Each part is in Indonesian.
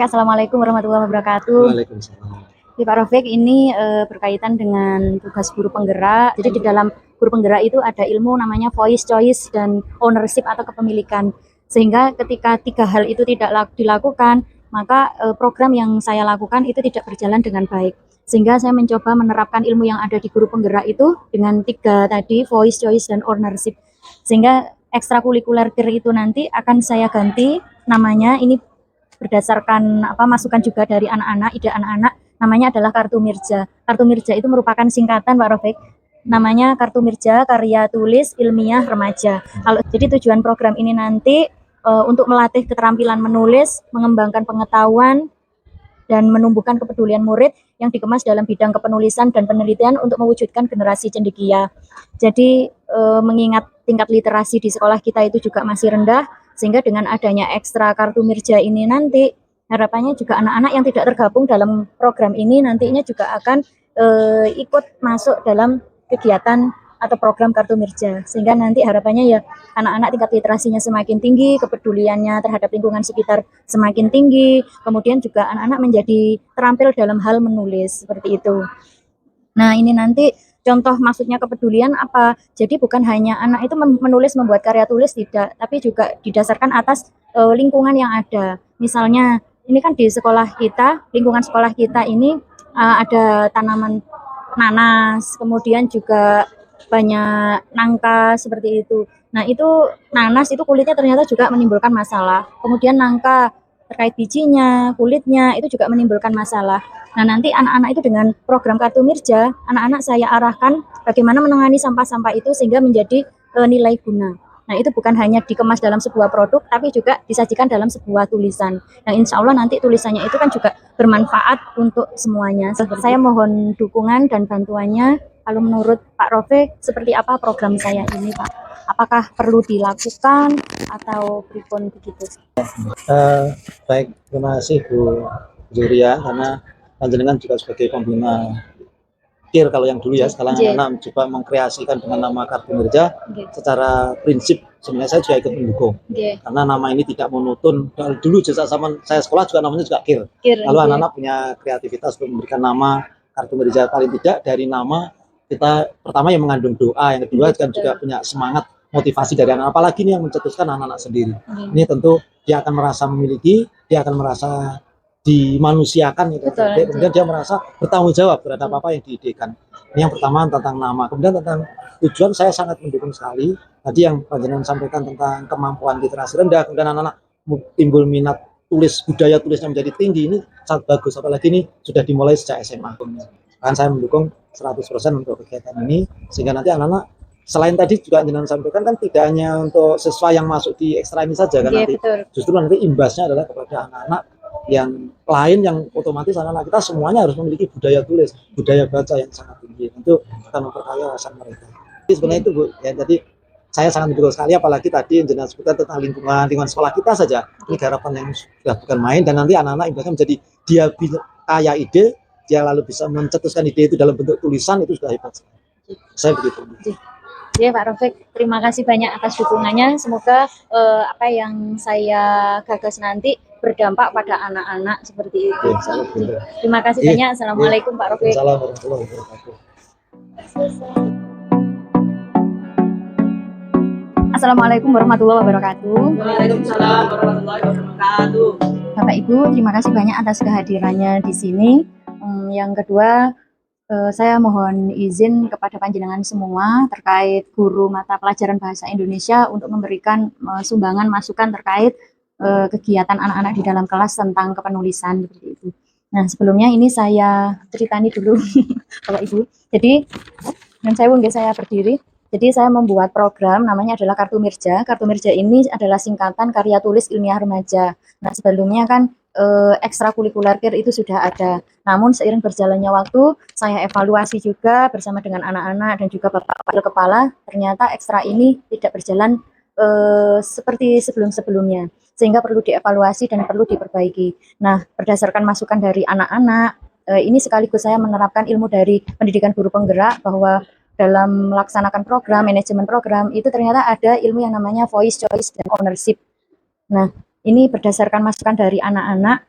Assalamualaikum warahmatullahi wabarakatuh. Waalaikumsalam. Di Pak Rafiq ini berkaitan dengan tugas guru penggerak. Jadi di dalam guru penggerak itu ada ilmu namanya voice choice dan ownership atau kepemilikan. Sehingga ketika tiga hal itu tidak dilakukan, maka program yang saya lakukan itu tidak berjalan dengan baik. Sehingga saya mencoba menerapkan ilmu yang ada di guru penggerak itu dengan tiga tadi, voice choice dan ownership. Sehingga ekstrakurikuler itu nanti akan saya ganti namanya, ini berdasarkan masukan juga dari anak-anak, ide anak-anak, namanya adalah Kartu Mirja. Kartu Mirja itu merupakan singkatan Pak Rafiq. Namanya Kartu Mirja Karya Tulis Ilmiah Remaja. Jadi tujuan program ini nanti untuk melatih keterampilan menulis, mengembangkan pengetahuan dan menumbuhkan kepedulian murid yang dikemas dalam bidang kepenulisan dan penelitian untuk mewujudkan generasi cendekia. Jadi mengingat tingkat literasi di sekolah kita itu juga masih rendah, sehingga dengan adanya ekstra Kartu Mirja ini nanti harapannya juga anak-anak yang tidak tergabung dalam program ini nantinya juga akan ikut masuk dalam kegiatan atau program Kartu Mirja, sehingga nanti harapannya ya anak-anak tingkat literasinya semakin tinggi, kepeduliannya terhadap lingkungan sekitar semakin tinggi, kemudian juga anak-anak menjadi terampil dalam hal menulis, seperti itu. Nah, ini nanti contoh maksudnya kepedulian apa? Jadi bukan hanya anak itu menulis, membuat karya tulis, tidak, tapi juga didasarkan atas lingkungan yang ada. Misalnya, ini kan di sekolah kita, lingkungan sekolah kita ini ada tanaman nanas, kemudian juga banyak nangka seperti itu. Nah, itu nanas itu kulitnya ternyata juga menimbulkan masalah. Kemudian nangka terkait bijinya, kulitnya itu juga menimbulkan masalah. Nah, nanti anak-anak itu dengan program Kartu Mirja, anak-anak saya arahkan bagaimana menangani sampah-sampah itu sehingga menjadi nilai guna. Nah, itu bukan hanya dikemas dalam sebuah produk, tapi juga disajikan dalam sebuah tulisan. Yang insya Allah nanti tulisannya itu kan juga bermanfaat untuk semuanya. Saya mohon dukungan dan bantuannya. Kalau menurut Pak Rofe, seperti apa program saya ini, Pak? Apakah perlu dilakukan atau pripun begitu? Baik, terima kasih Bu Juria, karena panjenengan juga sebagai pembina KIR kalau yang dulu ya, sekarang anak coba mengkreasikan dengan nama Kartu Mirja. Secara prinsip sebenarnya saya juga ikut mendukung, karena nama ini tidak monoton. Dulu sejak zaman saya sekolah juga namanya juga KIR. Lalu anak-anak punya kreativitas untuk memberikan nama Kartu Mirja. Paling tidak dari nama kita pertama yang mengandung doa, yang kedua kan juga punya semangat motivasi dari anak, apalagi ini yang mencetuskan anak-anak sendiri. Ini tentu dia akan merasa memiliki, dia akan merasa dimanusiakan gitu. Kemudian dia merasa bertanggung jawab terhadap apa yang diidekan. Ini yang pertama tentang nama. Kemudian tentang tujuan, saya sangat mendukung sekali tadi yang panjenengan sampaikan tentang kemampuan literasi rendah, kemudian anak-anak timbul minat tulis, budaya tulisnya menjadi tinggi. Ini sangat bagus, apalagi ini sudah dimulai sejak SMA. Kan saya mendukung 100% untuk kegiatan ini, sehingga nanti anak-anak selain tadi juga jenengan sampaikan kan tidak hanya untuk siswa yang masuk di ekstra ini saja kan, nanti justru nanti imbasnya adalah kepada anak-anak yang lain, yang otomatis anak-anak kita semuanya harus memiliki budaya tulis, budaya baca yang sangat tinggi. Itu akan memperkaya wawasan mereka. Jadi sebenarnya itu Bu, ya tadi saya sangat mendukung sekali, apalagi tadi yang jenengan sebutkan tentang lingkungan sekolah kita saja. Ini harapan yang sudah bukan main, dan nanti anak-anak imbasnya menjadi dia kaya ide, dia lalu bisa mencetuskan ide itu dalam bentuk tulisan, itu sudah hebat. Saya begitu. Ya Pak Rafiq, terima kasih banyak atas dukungannya. Semoga apa yang saya gagas nanti berdampak pada anak-anak seperti itu. Terima kasih banyak. Assalamualaikum Pak Rafiq. Assalamualaikum warahmatullahi wabarakatuh. Assalamualaikum warahmatullahi wabarakatuh. Waalaikumsalam warahmatullahi wabarakatuh. Bapak Ibu, terima kasih banyak atas kehadirannya di sini. Yang kedua, saya mohon izin kepada panjenengan semua terkait guru mata pelajaran bahasa Indonesia untuk memberikan sumbangan masukan terkait kegiatan anak-anak di dalam kelas tentang kepenulisan seperti itu. Nah, sebelumnya ini saya ceritani dulu Bapak Ibu. Jadi, dan saya berdiri. Jadi saya membuat program namanya adalah Kartu Mirja. Kartu Mirja ini adalah singkatan Karya Tulis Ilmiah Remaja. Nah, sebelumnya kan ekstrakurikuler KIR itu sudah ada. Namun seiring berjalannya waktu, saya evaluasi juga bersama dengan anak-anak dan juga Bapak Wakil Kepala, ternyata ekstra ini tidak berjalan seperti sebelum-sebelumnya. Sehingga perlu dievaluasi dan perlu diperbaiki. Nah, berdasarkan masukan dari anak-anak, ini sekaligus saya menerapkan ilmu dari pendidikan guru penggerak bahwa dalam melaksanakan program, manajemen program, itu ternyata ada ilmu yang namanya voice choice dan ownership. Nah, ini berdasarkan masukan dari anak-anak,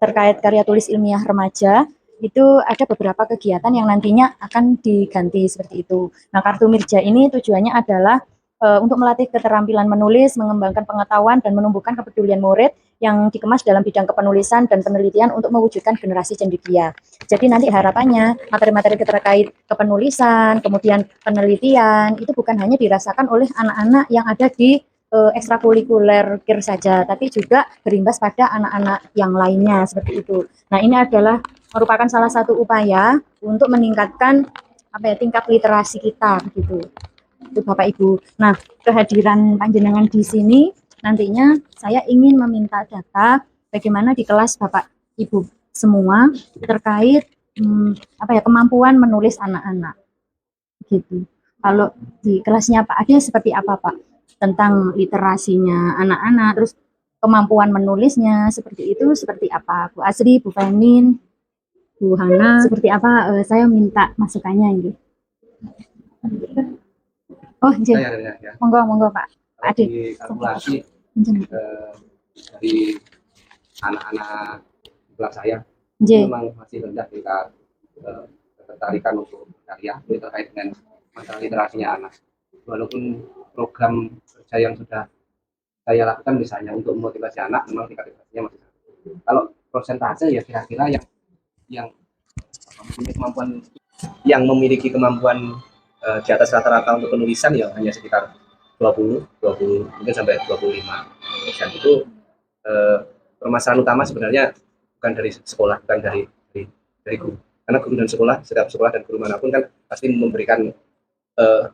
terkait karya tulis ilmiah remaja, itu ada beberapa kegiatan yang nantinya akan diganti seperti itu. Nah, Kartu Mirja ini tujuannya adalah untuk melatih keterampilan menulis, mengembangkan pengetahuan, dan menumbuhkan kepedulian murid yang dikemas dalam bidang kepenulisan dan penelitian untuk mewujudkan generasi cendekia. Jadi nanti harapannya materi-materi terkait kepenulisan, kemudian penelitian, itu bukan hanya dirasakan oleh anak-anak yang ada di ekstrakurikuler KIR saja, tapi juga berimbas pada anak-anak yang lainnya seperti itu. Nah, ini adalah merupakan salah satu upaya untuk meningkatkan tingkat literasi kita gitu. Itu Bapak Ibu. Nah, kehadiran panjenengan di sini nantinya saya ingin meminta data bagaimana di kelas Bapak Ibu semua terkait kemampuan menulis anak-anak gitu. Kalau di kelasnya Pak Ade seperti apa Pak? Tentang literasinya anak-anak, terus kemampuan menulisnya seperti itu seperti apa? Bu Asri, Bu Femin, Bu Hana, seperti apa? Saya minta masukannya ini. Oh, ya. Monggo Pak. Pak Ade. Di kalkulasi dari anak-anak kelas saya memang masih rendah tingkat ketertarikan untuk karya terkait dengan masalah literasinya anak. Walaupun program kerja yang sudah saya lakukan misalnya untuk memotivasi anak, memang tingkat literasinya masih rendah. Kalau persentase ya kira-kira yang memiliki kemaampuan di atas rata-rata untuk penulisan ya hanya sekitar 20 mungkin sampai 25%. Itu permasalahan utama sebenarnya bukan dari sekolah, bukan dari guru, karena guru dan setiap sekolah dan guru manapun kan pasti memberikan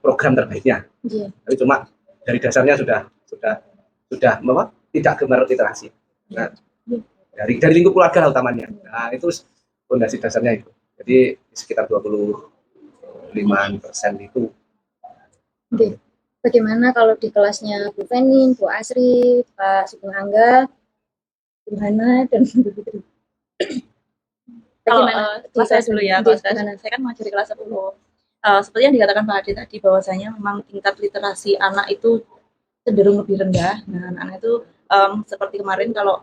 program terbaiknya. Tapi cuma dari dasarnya sudah tidak gemar literasi. Nah, dari lingkup keluarga utamanya. Nah, itu fondasi dasarnya itu. Jadi sekitar 25% itu. Bagaimana kalau di kelasnya Bu Fenin, Bu Asri, Pak Sugeng Angga, Bu Hana, dan Bu Fitri? Kalau saya dulu ya, kalau saya kan mengajar di kelas 10. Seperti yang dikatakan Pak Ade tadi, bahwasanya memang tingkat literasi anak itu cenderung lebih rendah. Nah, anak-anak itu seperti kemarin kalau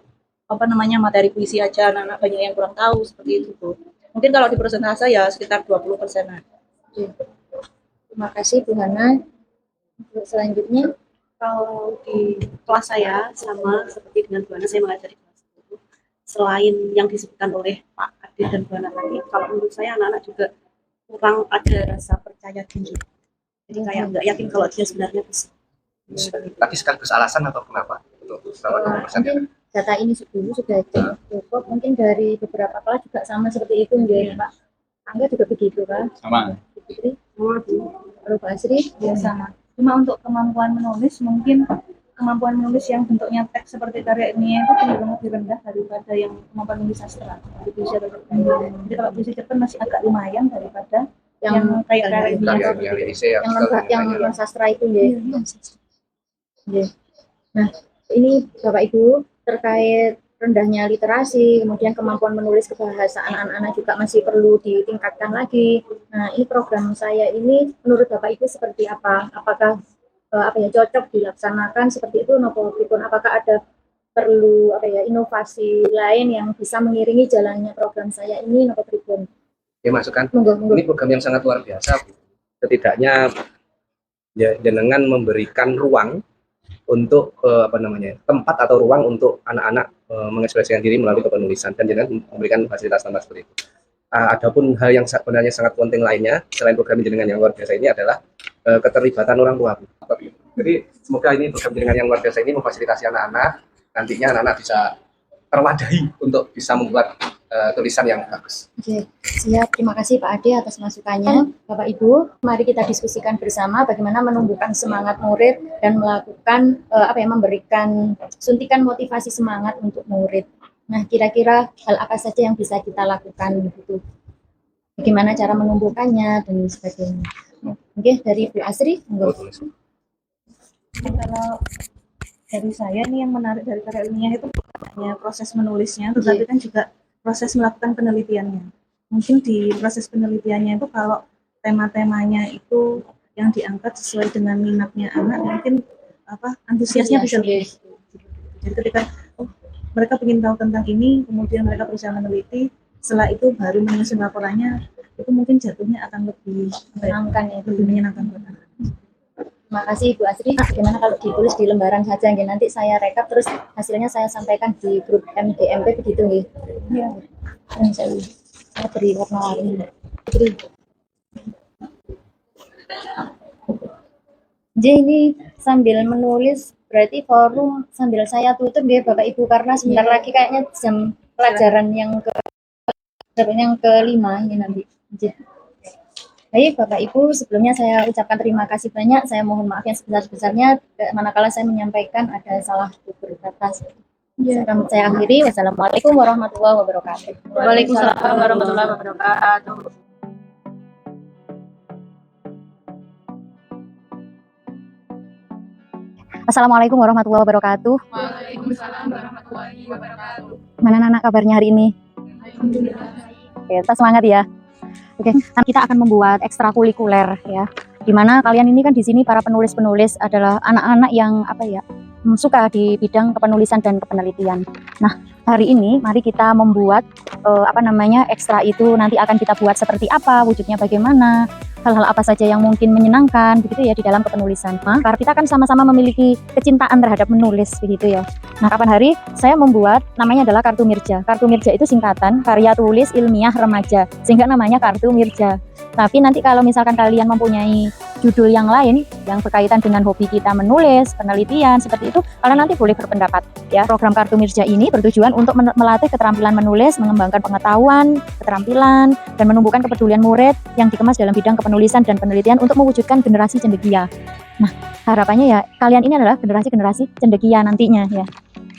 materi puisi aja anak-anak banyak yang kurang tahu seperti itu Bu. Mungkin kalau di persentase ya sekitar 20%. Terima kasih Bu Hana. Selanjutnya, kalau di kelas saya sama seperti dengan Bu Hana, saya mengajar di kelas 10. Selain yang disebutkan oleh Pak Ade dan Bu Hana tadi, kalau menurut saya anak-anak juga kurang ada rasa percaya diri. Jadi kayak nggak yakin kalau dia sebenarnya bisa. Tapi sekaligus alasan atau kenapa? Mungkin data ini dulu sudah cukup. Mungkin dari beberapa kelas juga sama seperti itu, ya Pak. Angga juga begitu kan? Sama. Fitri? Kalau Pak Asri? Ya sama. Cuma untuk kemampuan menulis, mungkin kemampuan menulis yang bentuknya teks seperti karya ilmiah itu cenderung lebih rendah daripada yang kemampuan menulis sastra. Jadi kalau puisi cerpen masih agak lumayan daripada yang kayak karya ilmiah. Yang sastra itu ya. Nah, ini Bapak Ibu terkait rendahnya literasi, kemudian kemampuan menulis kebahasaan anak-anak juga masih perlu ditingkatkan lagi. Nah, ini program saya ini menurut Bapak Ibu seperti apa? Apakah cocok dilaksanakan seperti itu? Apakah ada perlu inovasi lain yang bisa mengiringi jalannya program saya ini? Ya masukan. Ini program yang sangat luar biasa, Bu. Setidaknya ya dengan memberikan ruang untuk tempat atau ruang untuk anak-anak mengekspresikan diri melalui kepenulisan dan jangan memberikan fasilitas tambah seperti itu. Adapun hal yang sebenarnya sangat penting lainnya selain program jenengan yang luar biasa ini adalah keterlibatan orang tua. Jadi semoga ini program jenengan yang luar biasa ini memfasilitasi anak-anak, nantinya anak-anak bisa terwadahi untuk bisa membuat tulisan yang bagus. Oke, siap. Terima kasih Pak Ade atas masukannya. Bapak Ibu, mari kita diskusikan bersama bagaimana menumbuhkan semangat murid dan melakukan memberikan suntikan motivasi semangat untuk murid. Nah, kira-kira hal apa saja yang bisa kita lakukan gitu? Bagaimana cara menumbuhkannya dan sebagainya. Oke, dari Bu Asri, Kalau dari saya nih yang menarik dari karya ilmiah itu bukan hanya proses menulisnya, tetapi kan juga proses melakukan penelitiannya. Mungkin di proses penelitiannya itu kalau tema-temanya itu yang diangkat sesuai dengan minatnya anak, mungkin antusiasnya bisa lebih. Jadi ketika mereka ingin tahu tentang ini, kemudian mereka berusaha meneliti, setelah itu baru menyusun laporannya, itu mungkin jatuhnya akan lebih menyenangkan ya. lebih menyenangkan buat anak. Terima kasih Ibu Asri. Bagaimana kalau ditulis di lembaran saja, nggih, nanti saya rekap terus hasilnya saya sampaikan di grup MGMP begitu nggih. Iya. Saya beri warna warni. Jadi ini sambil menulis berarti forum sambil saya tutup nggih Bapak Ibu karena sebentar lagi kayaknya jam pelajaran yang kelima ini nanti. Baik Bapak Ibu, sebelumnya saya ucapkan terima kasih banyak. Saya mohon maaf yang sebesar-besarnya manakala saya menyampaikan ada salah tutur kata. Saya akhiri. Wassalamualaikum warahmatullahi wabarakatuh. Waalaikumsalam warahmatullahi wabarakatuh. Assalamualaikum warahmatullahi wabarakatuh. Waalaikumsalam warahmatullahi wabarakatuh. Mana anak kabarnya hari ini? Oke, kita semangat ya. Oke, kita akan membuat ekstrakurikuler ya. Dimana kalian ini kan di sini para penulis-penulis adalah anak-anak yang suka di bidang kepenulisan dan kepenelitian. Nah, hari ini mari kita membuat ekstra itu nanti akan kita buat seperti apa, wujudnya bagaimana, hal-hal apa saja yang mungkin menyenangkan begitu ya di dalam kepenulisan. Nah, karena kita kan sama-sama memiliki kecintaan terhadap menulis begitu ya. Nah, kapan hari saya membuat namanya adalah Kartu Mirja. Kartu Mirja itu singkatan karya tulis ilmiah remaja, sehingga namanya Kartu Mirja. Tapi nanti kalau misalkan kalian mempunyai judul yang lain yang berkaitan dengan hobi kita menulis, penelitian seperti itu, kalian nanti boleh berpendapat ya. Program Kartu Mirja ini bertujuan untuk melatih keterampilan menulis, mengembangkan pengetahuan, keterampilan, dan menumbuhkan kepedulian murid yang dikemas dalam bidang kepenulisan dan penelitian untuk mewujudkan generasi cendekia. Nah, harapannya ya kalian ini adalah generasi-generasi cendekia nantinya ya.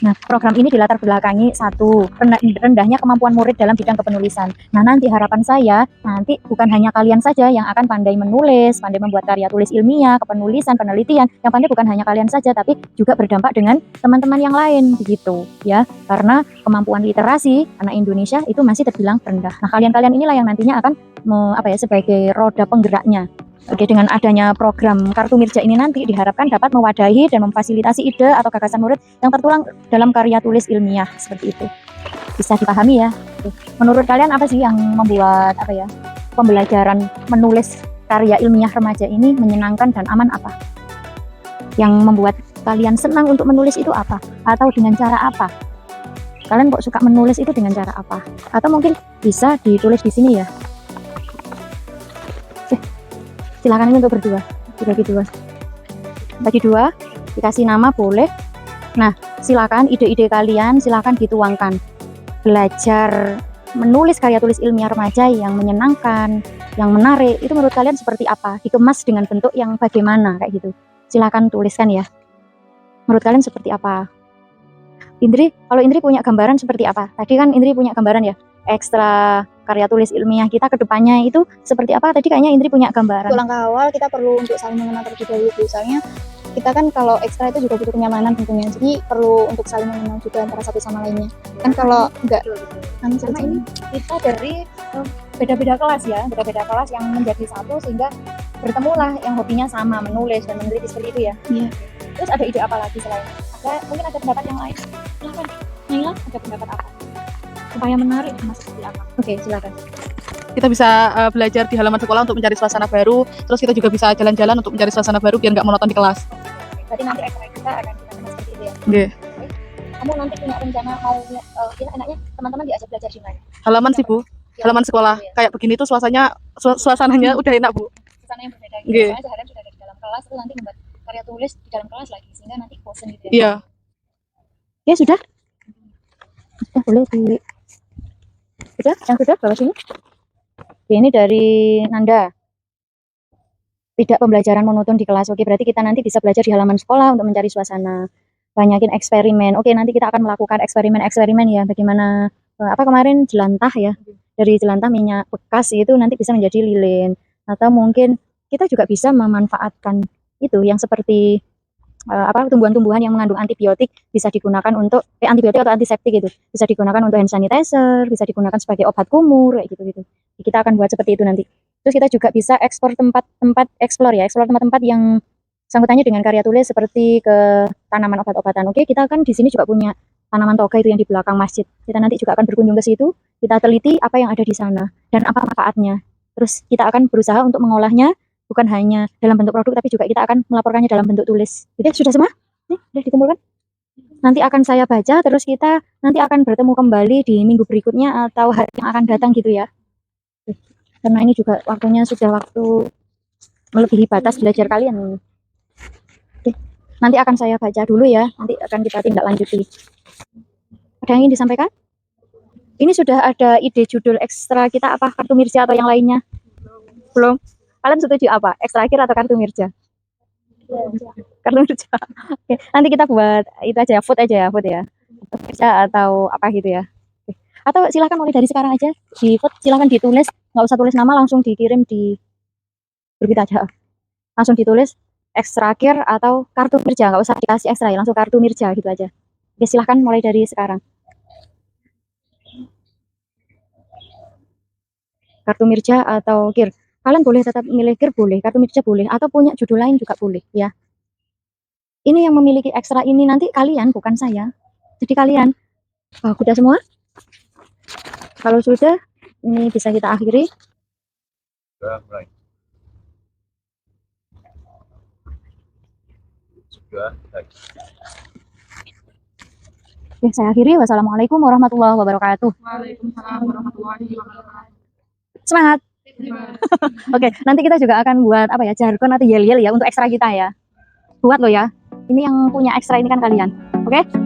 Nah, program ini dilatar belakangi satu, rendahnya kemampuan murid dalam bidang kepenulisan. Nah, nanti harapan saya, nanti bukan hanya kalian saja yang akan pandai menulis, pandai membuat karya tulis ilmiah, kepenulisan, penelitian, yang pandai bukan hanya kalian saja, tapi juga berdampak dengan teman-teman yang lain, begitu ya. Karena kemampuan literasi anak Indonesia itu masih terbilang rendah. Nah, kalian-kalian inilah yang nantinya akan sebagai roda penggeraknya. Oke, dengan adanya program Kartu Mirja ini nanti diharapkan dapat mewadahi dan memfasilitasi ide atau gagasan murid yang tertuang dalam karya tulis ilmiah seperti itu. Bisa dipahami ya. Oke. Menurut kalian apa sih yang membuat pembelajaran menulis karya ilmiah remaja ini menyenangkan dan aman apa? Yang membuat kalian senang untuk menulis itu apa? Atau dengan cara apa? Kalian kok suka menulis itu dengan cara apa? Atau mungkin bisa ditulis di sini ya. Silakan ini untuk berdua, bagi dua, dikasih nama boleh. Nah, silakan ide-ide kalian, silakan dituangkan. Belajar menulis karya tulis ilmiah remaja yang menyenangkan, yang menarik, itu menurut kalian seperti apa? Dikemas dengan bentuk yang bagaimana kayak gitu? Silakan tuliskan ya. Menurut kalian seperti apa? Indri, kalau Indri punya gambaran seperti apa? Tadi kan Indri punya gambaran ya. Ekstra karya tulis ilmiah kita ke depannya itu seperti apa? Tadi kayaknya Indri punya gambaran. Untuk langkah awal kita perlu untuk saling mengenal terlebih dahulu. Misalnya kita kan kalau ekstra itu juga butuh kenyamanan tentunya. Jadi perlu untuk saling mengenal juga antara satu sama lainnya. Kan kalau enggak karena ini kita dari beda-beda kelas ya, beda-beda kelas yang menjadi satu sehingga bertemulah yang hobinya sama, menulis dan meneliti seperti itu ya. Iya. Terus ada ide apa lagi selain? Mungkin ada pendapat yang lain? Silakan. Naila, ada pendapat apa? Supaya menarik seperti apa? Oke, silakan. Kita bisa belajar di halaman sekolah untuk mencari suasana baru. Terus kita juga bisa jalan-jalan untuk mencari suasana baru biar nggak monoton di kelas. Berarti nanti ekstra kita akan kita seperti itu ya? Oke. Kamu nanti punya rencana mau enaknya teman-teman diajak belajar di mana? Halaman sih Bu, halaman sekolah. Kayak begini tuh suasananya udah enak Bu. Suasana yang berbeda gitu. Oke. Soalnya seharian sudah ada di dalam kelas, terus nanti membuat karya tulis di dalam kelas lagi sehingga nanti bosan gitu ya. Iya. Ya sudah. Sudah boleh di. Yang sudah bawa sini. Ini dari Nanda. Tidak pembelajaran monoton di kelas. Oke, berarti kita nanti bisa belajar di halaman sekolah untuk mencari suasana. Banyakin eksperimen. Oke, nanti kita akan melakukan eksperimen ya. Bagaimana kemarin jelantah ya. Dari jelantah minyak bekas itu nanti bisa menjadi lilin. Atau mungkin kita juga bisa memanfaatkan itu yang seperti tumbuhan-tumbuhan yang mengandung antibiotik bisa digunakan untuk antibiotik atau antiseptik gitu. Bisa digunakan untuk hand sanitizer, bisa digunakan sebagai obat kumur kayak gitu-gitu. Kita akan buat seperti itu nanti. Terus kita juga bisa eksplor tempat-tempat yang sangkutannya dengan karya tulis seperti ke tanaman obat-obatan. Oke, kita kan di sini juga punya tanaman toga itu yang di belakang masjid. Kita nanti juga akan berkunjung ke situ, kita teliti apa yang ada di sana dan apa manfaatnya. Terus kita akan berusaha untuk mengolahnya bukan hanya dalam bentuk produk, tapi juga kita akan melaporkannya dalam bentuk tulis. Jadi sudah semua? Nih, sudah dikumpulkan? Nanti akan saya baca, terus kita nanti akan bertemu kembali di minggu berikutnya atau hari yang akan datang gitu ya. Karena ini juga waktunya sudah waktu melebihi batas belajar kalian ini. Oke, nanti akan saya baca dulu ya, nanti akan kita tindak lanjuti. Ada yang ingin disampaikan? Ini sudah ada ide judul ekstra kita apa? Kartu Mirja atau yang lainnya? Belum? Kalian setuju apa? Ekstra akhir atau kartu Mirja? Kartu Mirja. Oke, nanti kita buat itu aja, vote aja ya, vote ya. Kartu Mirja atau apa gitu ya. Oke. Atau silahkan mulai dari sekarang aja, di vote, silahkan ditulis, nggak usah tulis nama, langsung dikirim di berita aja. Langsung ditulis ekstra akhir atau kartu Mirja, nggak usah dikasih ekstra ya, langsung kartu Mirja gitu aja. Oke, silahkan mulai dari sekarang. Kartu Mirja atau KIR. Kalian boleh tetap milih KIR boleh, kartu Mirja boleh, atau punya judul lain juga boleh ya. Ini yang memiliki ekstra ini nanti kalian, bukan saya. Jadi kalian, sudah semua? Kalau sudah, ini bisa kita akhiri. Sudah mulai. Sudah. Oke, saya akhiri. Wassalamualaikum warahmatullahi wabarakatuh. Waalaikumsalam warahmatullahi wabarakatuh. Semangat. Oke, nanti kita juga akan buat apa ya, jargon atau yel-yel ya untuk ekstra kita ya. Buat lo ya. Ini yang punya ekstra ini kan kalian. Oke?